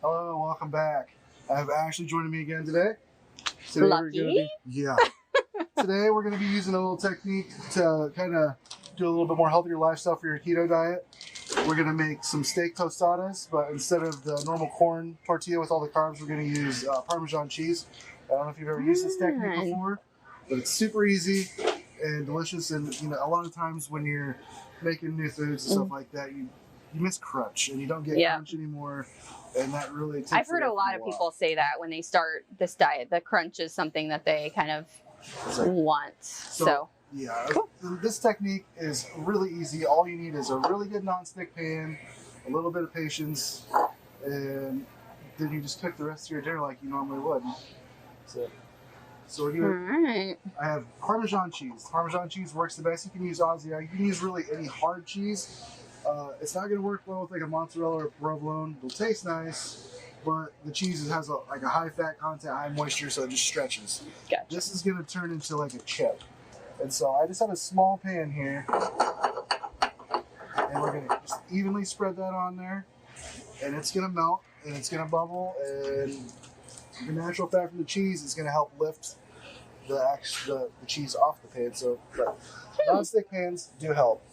Hello, welcome back. I have Ashley joining me again today. Lucky? Today we're going to be using a little technique to kind of do a little bit more healthier lifestyle for your keto diet. We're going to make some steak tostadas, but instead of the normal corn tortilla with all the carbs, we're going to use Parmesan cheese. I don't know if you've ever used this technique before, but it's super easy and delicious. And you know, a lot of times when you're making new foods and stuff like that, you miss crunch and you don't get crunch anymore. And that really takes I've heard a lot of people say that when they start this diet, the crunch is something that they kind of want. So yeah, cool. This technique is really easy. All you need is a really good nonstick pan, a little bit of patience, and then you just cook the rest of your dinner like you normally would. So we're gonna, I have Parmesan cheese. Parmesan cheese works the best. You can use Aussie. You can use really any hard cheese. It's not going to work well with like a mozzarella or provolone. It'll taste nice, but the cheese has like a high fat content, high moisture, so it just stretches. Gotcha. This is going to turn into like a chip. And so I just have a small pan here, and we're going to just evenly spread that on there, and it's going to melt, and it's going to bubble, and the natural fat from the cheese is going to help lift the cheese off the pan. So non-stick pans do help.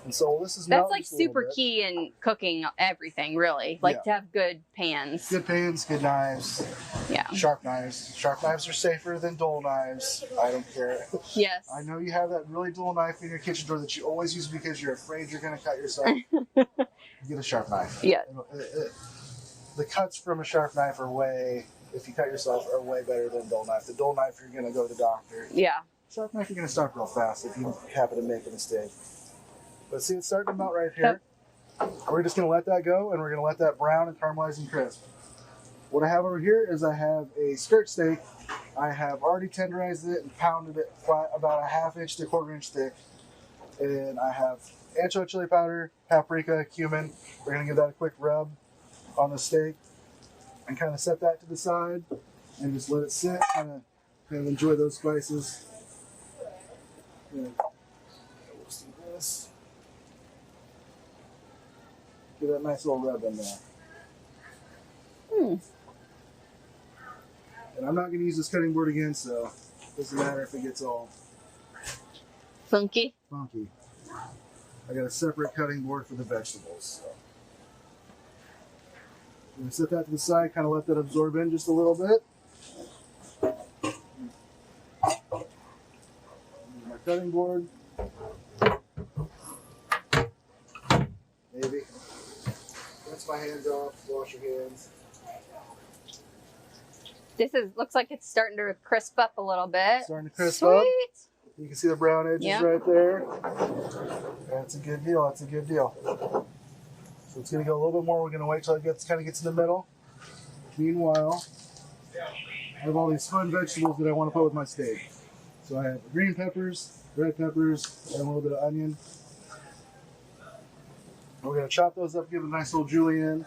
And so this is that's like super key in cooking everything, really. Like to have good pans. Good pans, good knives. Yeah. Sharp knives. Sharp knives are safer than dull knives. I don't care. Yes. I know you have that really dull knife in your kitchen drawer that you always use because you're afraid you're going to cut yourself. Get a sharp knife. Yeah. The cuts from a sharp knife if you cut yourself, are way better than a dull knife. The dull knife, you're going to go to the doctor. Yeah. Sharp knife, you're going to stop real fast if you happen to make a mistake. But see, it's starting to melt right here. We're just going to let that go, and we're going to let that brown and caramelize and crisp. What I have over here is I have a skirt steak. I have already tenderized it and pounded it flat, about a 1/2 inch to 1/4 inch thick. And I have anchovy chili powder, paprika, cumin. We're going to give that a quick rub on the steak and kind of set that to the side and just let it sit, kind of enjoy those spices. Yeah. We'll see this. Give that nice little rub in there. And I'm not going to use this cutting board again, so it doesn't matter if it gets all funky. I got a separate cutting board for the vegetables. So. I'm going to set that to the side, kind of let that absorb in just a little bit. My cutting board. Maybe. Rinse my hands off, wash your hands. This looks like it's starting to crisp up a little bit. Starting to crisp up. You can see the brown edges right there. That's a good deal. So it's going to go a little bit more. We're going to wait till it kind of gets in the middle. Meanwhile, I have all these fun vegetables that I want to put with my steak. So I have green peppers, red peppers, and a little bit of onion. We're going to chop those up, give it a nice little julienne.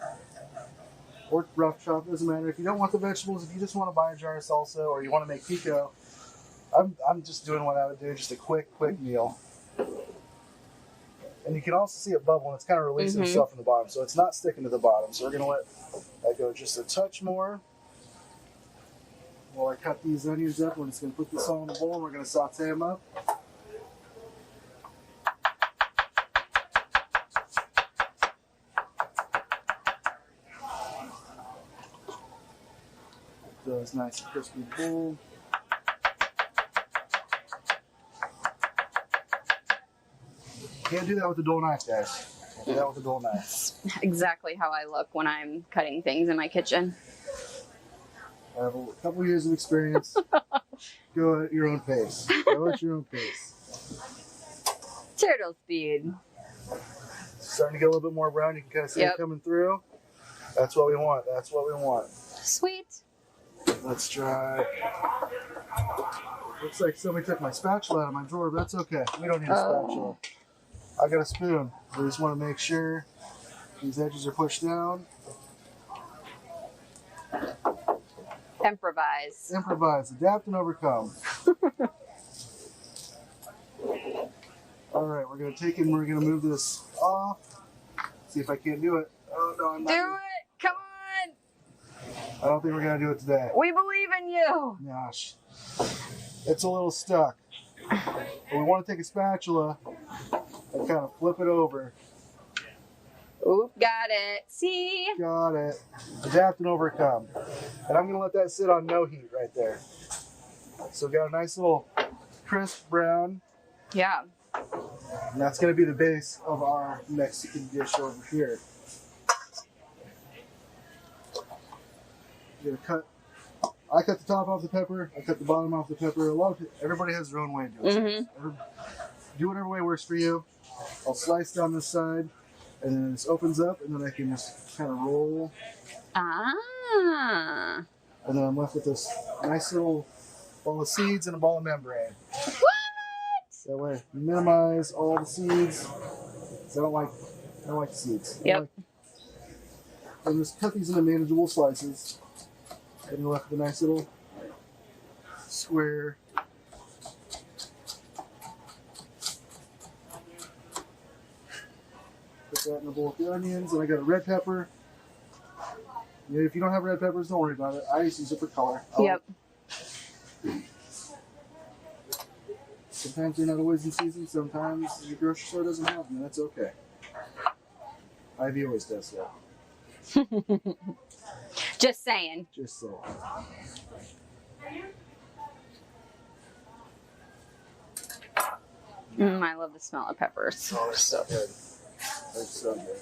Or rough chop, doesn't matter. If you don't want the vegetables, if you just want to buy a jar of salsa or you want to make pico, I'm just doing what I would do, just a quick meal. And you can also see it bubble, and it's kind of releasing itself from the bottom, so it's not sticking to the bottom. So we're going to let that go just a touch more. While I cut these onions up, we're just going to put this all in the bowl, and we're going to saute them up. Those nice and crispy bowl. Can't do that with a dull knife, guys. Can't do that with a dull knife. Exactly how I look when I'm cutting things in my kitchen. I have a couple years of experience. Go at your own pace. Turtle speed. Starting to get a little bit more brown. You can kind of see it coming through. That's what we want. Sweet. Let's try. Looks like somebody took my spatula out of my drawer, but that's okay. We don't need a spatula. I got a spoon. We just want to make sure these edges are pushed down. Improvise. Adapt and overcome. All right, we're going to take it and we're going to move this off. See if I can't do it. Oh, no, I'm not. Do it. Come on. I don't think we're gonna do it today. We believe in you. Gosh, it's a little stuck. But we want to take a spatula and kind of flip it over. Oop, got it. See? Got it. Adapt and overcome. And I'm gonna let that sit on no heat right there. So we got a nice little crisp brown. Yeah. And that's gonna be the base of our Mexican dish over here. You're gonna cut. I cut the top off the pepper. I cut the bottom off the pepper. Everybody has their own way of doing it. Do whatever way works for you. I'll slice down this side, and then this opens up, and then I can just kind of roll. Ah. And then I'm left with this nice little ball of seeds and a ball of membrane. What? That way, you minimize all the seeds. I don't like the seeds. Yep. And just cut these into manageable slices. And you're left with a nice little square. Put that in a bowl with the onions, and I got a red pepper. Yeah, if you don't have red peppers, don't worry about it. I just use it for color. Yep. Sometimes they're not always in season. Sometimes your grocery store doesn't have them. That's okay. Ivy always does that. Just saying. Just so. I love the smell of peppers. Oh, they're so good. They're so good.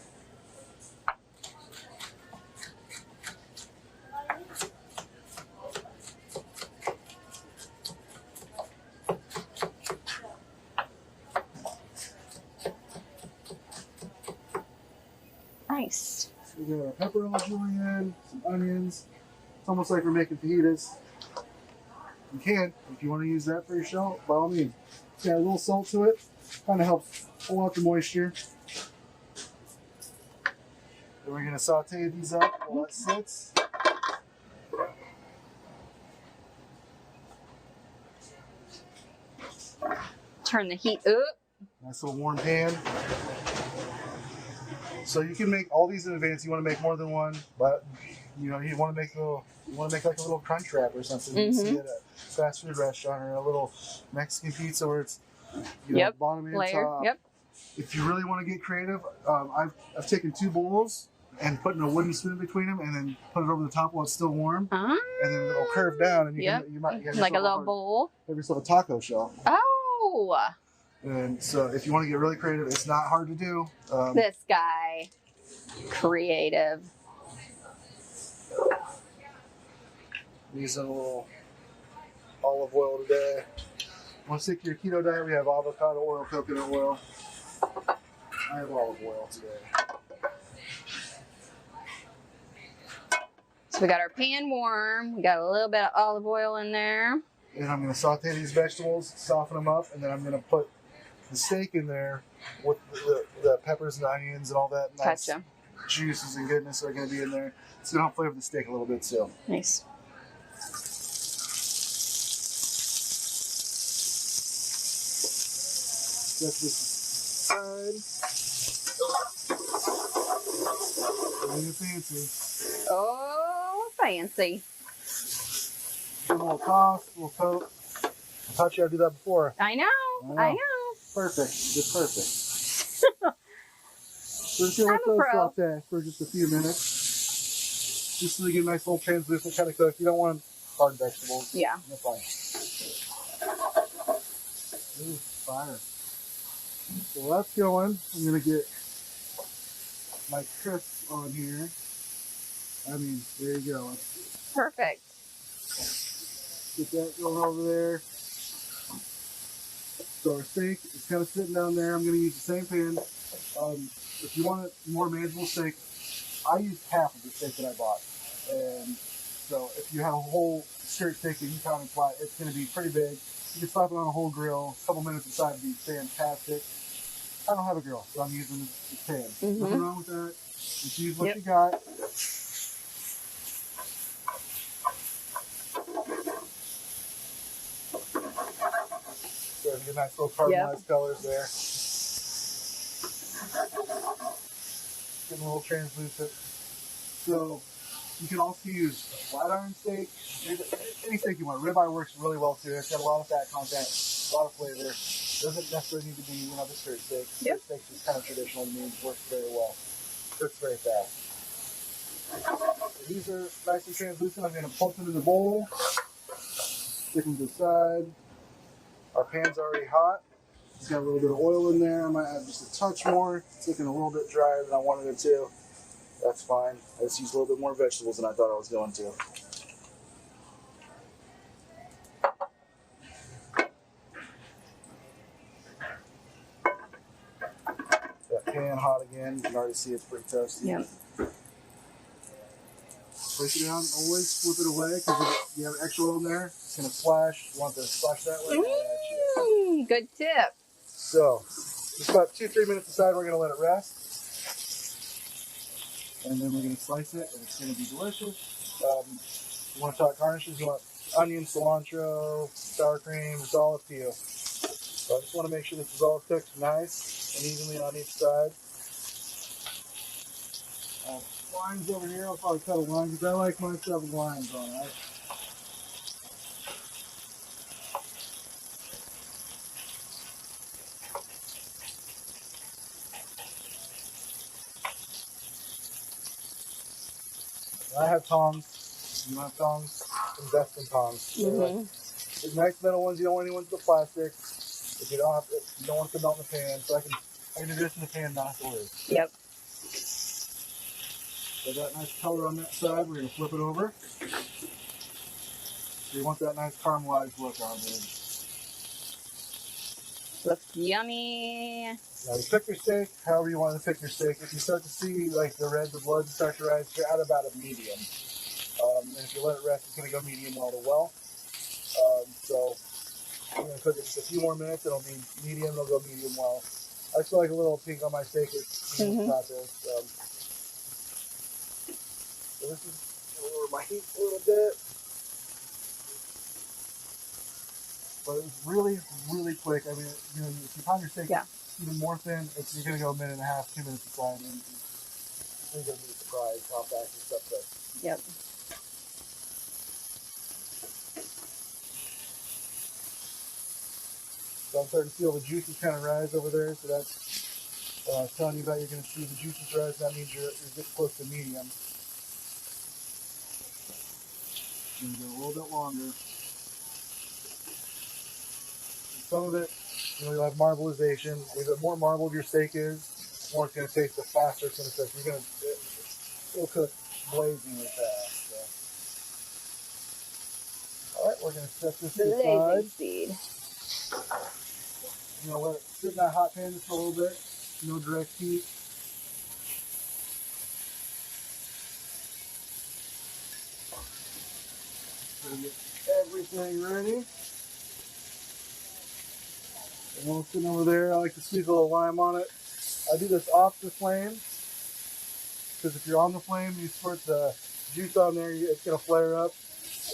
Nice. So we got our pepper all julienne, some onions. It's almost like we're making fajitas. You can, if you want to use that for your shell, by all means. Got a little salt to it. Kind of helps pull out the moisture. Then we're going to saute these up while it sits. Turn the heat up. Nice little warm pan. So you can make all these in advance. You want to make more than one, but you know you want to make like a little crunch wrap or something. You see at a fast food restaurant or a little Mexican pizza where it's bottom and layer. top. Yep. If you really want to get creative, I've taken 2 bowls and put in a wooden spoon between them, and then put it over the top while it's still warm, and then it'll curve down, and you might have like a little bowl. Have yourself a taco shell. Oh. And so if you want to get really creative, it's not hard to do. This guy, creative. Using a little olive oil today. Want to stick to your keto diet? We have avocado oil, coconut oil. I have olive oil today. So we got our pan warm. We got a little bit of olive oil in there. And I'm going to saute these vegetables, soften them up, and then I'm going to put the steak in there with the peppers and onions and all that nice juices and goodness that are going to be in there. It's going to help flavor the steak a little bit too. Nice. Set this aside. Really fancy. Oh, fancy. A little toss, a little poke. I taught you how to do that before. I know. Perfect. Just perfect. We're just going to let those saute for just a few minutes. Just so they get a nice little translucent kind of cook. You don't want hard vegetables. Yeah. That's fine. Ooh, fire. So while that's going, I'm going to get my crisps on here. I mean, there you go. Perfect. Get that going over there. So our steak is kind of sitting down there. I'm going to use the same pan. If you want a more manageable steak, I used half of the steak that I bought. And so if you have a whole skirt steak that you count and fly, it's going to be pretty big. You can slap it on a whole grill. A couple minutes aside would be fantastic. I don't have a grill, so I'm using the pan. Nothing wrong with that. Just use what you got. So you get nice little caramelized colors there. Getting a little translucent. So You can also use a flat iron steak, any steak you want. Ribeye works really well too. It's got a lot of fat content, a lot of flavor. Doesn't necessarily need to be, the straight steak. Yep. Straight steak is kind of traditional to me. Works very well. Cooks very fast. So these are nice and translucent. I'm going to pulp them in the bowl. Stick them to the side. Our pan's already hot. It's got a little bit of oil in there. I might add just a touch more. It's looking a little bit drier than I wanted it to. That's fine. I just used a little bit more vegetables than I thought I was going to. That pan hot again. You can already see it's pretty toasty. Yep. Place it down. Always flip it away because if you have extra oil in there, it's going to splash. You want to splash that way. Good tip. So, just about 2-3 minutes aside, we're going to let it rest. And then we're going to slice it, and it's going to be delicious. You want to talk garnishes, you want onion, cilantro, sour cream, it's all up to you. So I just want to make sure this is all cooked nice and evenly on each side. Lines over here, I'll probably cut a line because I like mine to have lines on it. I have tongs. You don't have tongs? Invest in tongs. There's nice metal ones. You don't want any ones with plastic. If you don't want it to melt in the pan, so I can do this in the pan afterwards. Yep. So that nice color on that side. We're gonna flip it over. So you want that nice caramelized look on it. Looks yummy. Now you pick your steak however you want to pick your steak. If you start to see like the red, the blood start to rise, you're at about a medium. And if you let it rest, it's going to go medium well to well. So I'm going to cook it just a few more minutes. It'll be medium. It'll go medium well. I still like a little pink on my steak. So this is lower my heat a little bit. But it's really, really quick. I mean, if you pound your steak even more thin, you're going to go a minute and a half, 2 minutes aside, and you're going to be surprised how fast this stuff cooks. Yep. So I'm starting to feel the juices kind of rise over there. So that's what I was telling you about. You're going to see the juices rise. That means you're getting close to medium. It's going to go a little bit longer. Some of it, you'll have marbleization. The more marbled your steak is, the more it's going to taste, the faster it's going to cook. It'll cook blazingly fast. So. All right, we're going to set this to the side. Seed. Let it sit in that hot pan just for a little bit. No direct heat. So we get everything ready. And while it's sitting over there, I like to squeeze a little lime on it. I do this off the flame because if you're on the flame, you squirt the juice on there, it's going to flare up.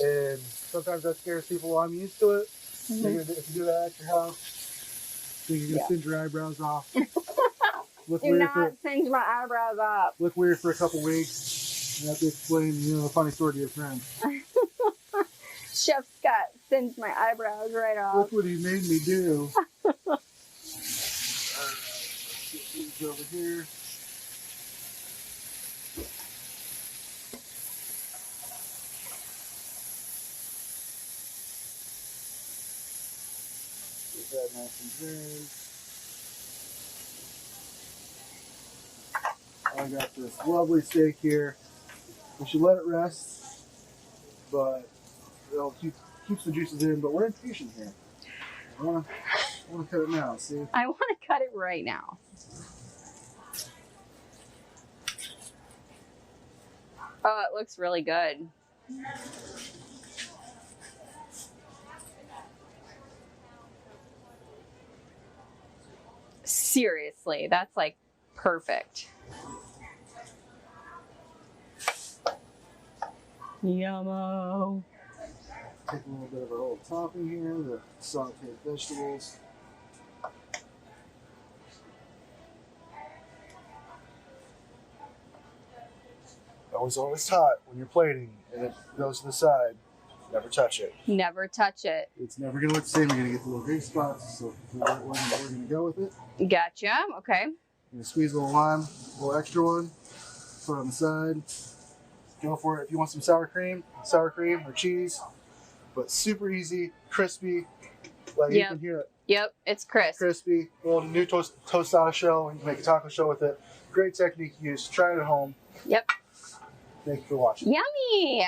And sometimes that scares people. I'm used to it. If you do that at your house, so you're going to singe your eyebrows off. Do not singe my eyebrows off. Look weird for a couple weeks. You have to explain, the funny story to your friends. Chef Scott singed my eyebrows right off. Look what he made me do. Alright, let's get these over here. Get that nice and good. I got this lovely steak here. We should let it rest, but it'll keeps the juices in. But we're impatient here. I want to cut it now. See? I want to cut it right now. Oh, it looks really good. Seriously, that's like perfect. Yummo. Take a little bit of our old topping here, the sauteed vegetables. always taught when you're plating and it goes to the side, never touch it. Never touch it. It's never going to look the same. You're going to get the little grease spots. So we're going to go with it. Gotcha. Okay. You're going to squeeze a little lime, a little extra one, put it on the side. Go for it. If you want some sour cream or cheese. But super easy, crispy. Like you can hear it. Yep, it's crisp. Crispy. A little new tostada shell. You can make a taco shell with it. Great technique to use. Try it at home. Yep. Thank you for watching. Yummy.